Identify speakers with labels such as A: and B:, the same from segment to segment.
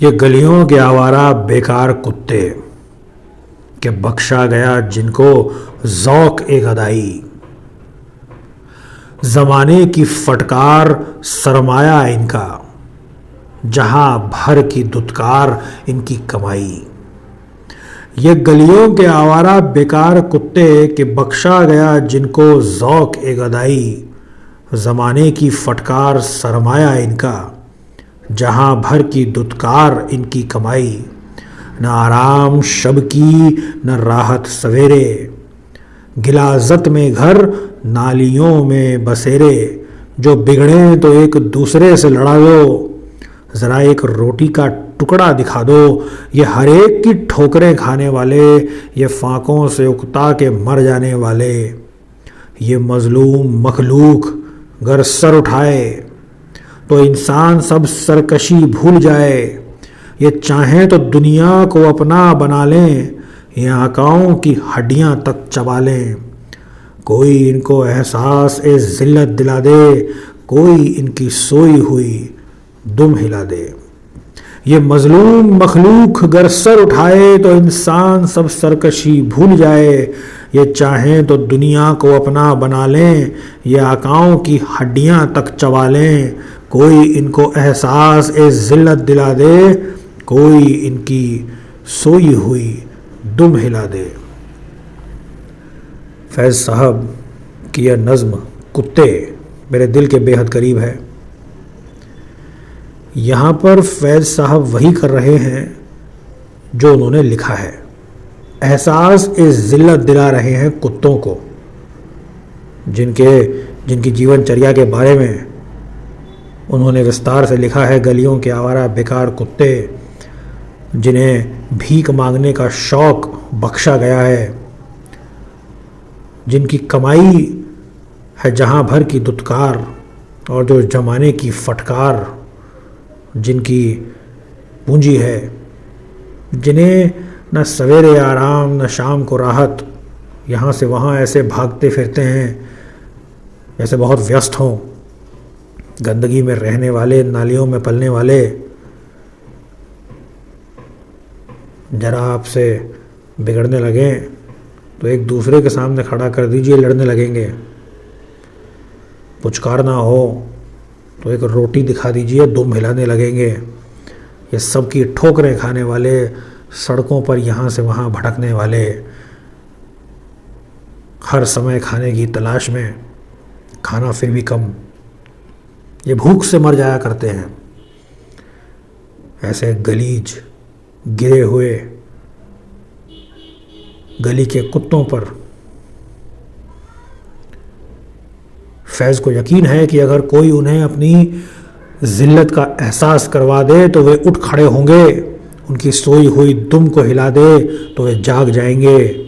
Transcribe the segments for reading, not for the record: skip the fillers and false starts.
A: ये गलियों के आवारा बेकार कुत्ते के बख्शा गया जिनको ज़ौक़ ए गदाई। ज़माने की फटकार सरमाया इनका, जहां भर की दुत्कार इनकी कमाई। ये गलियों के आवारा बेकार कुत्ते के बख्शा गया जिनको ज़ौक़ ए गदाई। ज़माने की फटकार सरमाया इनका, जहां भर की दुत्कार इनकी कमाई। न आराम शब की न राहत सवेरे, गिलाज़त में घर नालियों में बसेरे। जो बिगड़े तो एक दूसरे से लड़ा दो, ज़रा एक रोटी का टुकड़ा दिखा दो। ये हर एक की ठोकरें खाने वाले, ये फांकों से उकता के मर जाने वाले। ये मज़लूम मखलूक गर सर उठाए तो इंसान सब सरकशी भूल जाए। ये चाहें तो दुनिया को अपना बना लें, ये आकाओं की हड्डियां तक चबा लें। कोई इनको एहसास ए ज़िल्लत दिला दे, कोई इनकी सोई हुई दुम हिला दे। ये मज़लूम मखलूक गर सर उठाए तो इंसान सब सरकशी भूल जाए। ये चाहें तो दुनिया को अपना बना लें, ये आकाओं की हड्डियां तक चबा लें। कोई इनको एहसास ए ज़िल्लत दिला दे, कोई इनकी सोई हुई दुम हिला दे। फैज़ साहब की यह नज़्म कुत्ते मेरे दिल के बेहद करीब है। यहाँ पर फैज़ साहब वही कर रहे हैं जो उन्होंने लिखा है। एहसास ए ज़िल्लत दिला रहे हैं कुत्तों को, जिनकी जीवनचर्या के बारे में उन्होंने विस्तार से लिखा है। गलियों के आवारा बेकार कुत्ते जिन्हें भीख मांगने का शौक़ बख्शा गया है, जिनकी कमाई है जहां भर की दुत्कार, और जो ज़माने की फटकार जिनकी पूंजी है। जिन्हें न सवेरे आराम न शाम को राहत, यहाँ से वहाँ ऐसे भागते फिरते हैं जैसे बहुत व्यस्त हों। गंदगी में रहने वाले, नालियों में पलने वाले। जरा आपसे बिगड़ने लगें तो एक दूसरे के सामने खड़ा कर दीजिए, लड़ने लगेंगे। पुचकारना हो तो एक रोटी दिखा दीजिए, दुम हिलाने लगेंगे। ये सब की ठोकरें खाने वाले, सड़कों पर यहाँ से वहाँ भटकने वाले, हर समय खाने की तलाश में, खाना फिर भी कम, ये भूख से मर जाया करते हैं। ऐसे गलीज गिरे हुए गली के कुत्तों पर फैज़ को यकीन है कि अगर कोई उन्हें अपनी ज़िल्लत का एहसास करवा दे तो वे उठ खड़े होंगे, उनकी सोई हुई दुम को हिला दे तो वे जाग जाएंगे।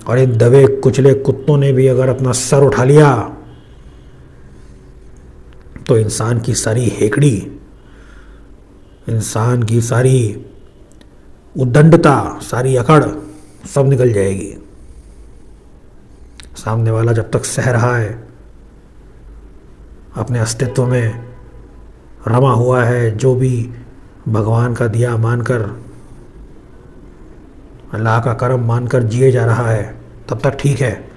A: और इन दबे कुचले कुत्तों ने भी अगर अपना सर उठा लिया तो इंसान की सारी हेकड़ी, इंसान की सारी उद्दंडता, सारी अकड़ सब निकल जाएगी। सामने वाला जब तक सह रहा है, अपने अस्तित्व में रमा हुआ है, जो भी भगवान का दिया मानकर, अल्लाह का करम मानकर जिए जा रहा है, तब तक ठीक है।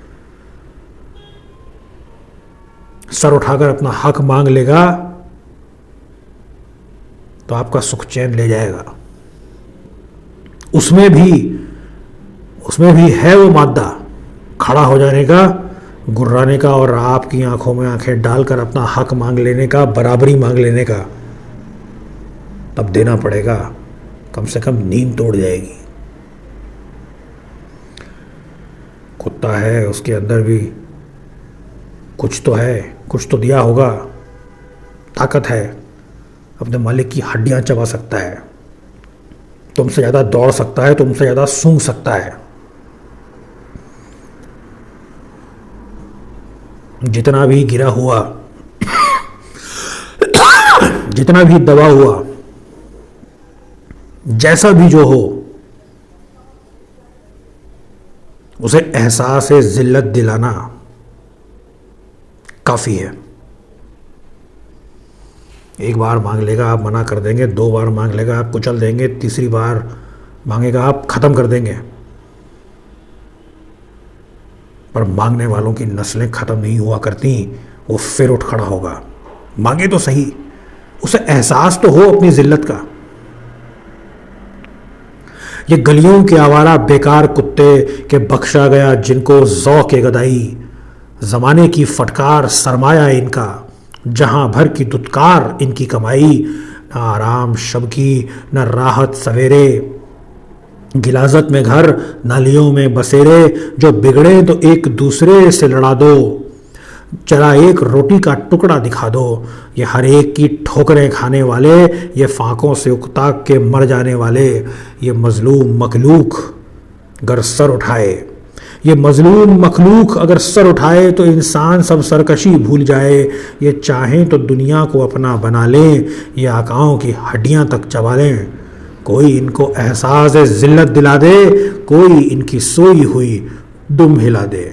A: सर उठाकर अपना हक मांग लेगा तो आपका सुख चैन ले जाएगा। उसमें भी है वो मादा, खड़ा हो जाने का, गुर्राने का, और आपकी आंखों में आंखें डालकर अपना हक मांग लेने का, बराबरी मांग लेने का। तब देना पड़ेगा, कम से कम नींद तोड़ जाएगी। कुत्ता है, उसके अंदर भी कुछ तो है, कुछ तो दिया होगा, ताकत है, अपने मालिक की हड्डियां चबा सकता है, तुमसे ज़्यादा दौड़ सकता है, तुमसे ज़्यादा सूंघ सकता है। जितना भी गिरा हुआ, जितना भी दबा हुआ, जैसा भी जो हो, उसे एहसास ज़िल्लत दिलाना काफ़ी है। एक बार मांग लेगा आप मना कर देंगे, 2 बार मांग लेगा आप कुचल देंगे, तीसरी बार मांगेगा आप ख़त्म कर देंगे। पर मांगने वालों की नस्लें ख़त्म नहीं हुआ करती, वो फिर उठ खड़ा होगा। मांगे तो सही, उसे एहसास तो हो अपनी जिल्लत का। ये गलियों के आवारा बेकार कुत्ते के बख्शा गया जिनको ज़ौक़ गदाई, ज़माने की फटकार सरमाया इनका, जहां भर की दुत्कार इनकी कमाई। न आराम शब की न राहत सवेरे, गिलाजत में घर नालियों में बसेरे, जो बिगड़े तो एक दूसरे से लड़ा दो, जरा एक रोटी का टुकड़ा दिखा दो। ये हर एक की ठोकरें खाने वाले, ये फांकों से उकता के मर जाने वाले, ये मजलूम मखलूक अगर सर उठाए, ये मजलूम मखलूक अगर सर उठाए तो इंसान सब सरकशी भूल जाए। ये चाहें तो दुनिया को अपना बना लें, ये आकाओं की हड्डियां तक चबा लें। कोई इनको एहसास ज़िल्लत दिला दे, कोई इनकी सोई हुई दुम हिला दे।